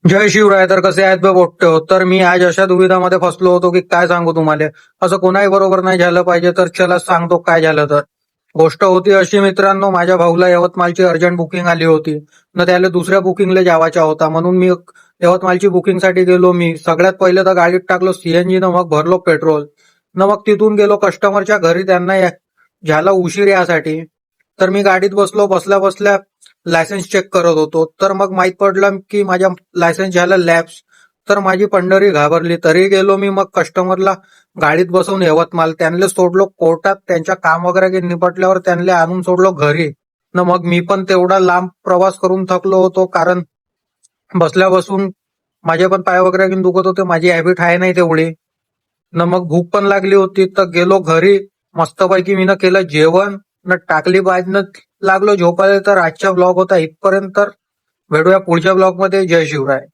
जय शिवराय. तर कसे आहेत बे पोट्टे हो? तर मी आज अशा दुविधामध्ये फसलो होतो की काय सांगू तुम्हाला. असं कोणाही बरोबर नाही झालं पाहिजे, तर चला सांगतो काय झालं तर. गोष्ट होती अशी मित्रांनो, माझ्या भाऊला यवतमाळची अर्जंट बुकिंग आली होती. न त्याला दुसऱ्या बुकिंगला जावायचा होता, म्हणून मी यवतमाळची बुकिंगसाठी गेलो. मी सगळ्यात पहिले तर गाडीत टाकलो सीएनजी, न मग भरलो पेट्रोल. न मग तिथून गेलो कस्टमरच्या घरी, त्यांना झाला उशीर यासाठी. तर मी गाडीत बसलो, बसल्या बसल्या लायसन्स चेक करत होतो. तर मग माहित पडलं की माझ्या लायसन्स झालं लॅप्स. तर माझी पंढरी घाबरली. तरी गेलो मी मग कस्टमरला गाडीत बसवून यवतमाळ. त्यांना सोडलो कोर्टात. त्यांच्या काम वगैरे निपटल्यावर त्यांना आणून सोडलो घरी. न मग मी पण तेवढा लांब प्रवास करून थकलो होतो, कारण बसल्या बसून माझे पण पाय वगैरे दुखत होते. माझी हॅबिट आहे नाही तेवढी. न मग भूक पण लागली होती, तर गेलो घरी. मस्तपैकी मीनं केलं जेवण, न टाकली बाज, न लागलो झोपायला. तर आजचा ब्लॉग होता इथपर्यंत. तर भेटूया पुढच्या ब्लॉग मध्ये. जय शिवराय.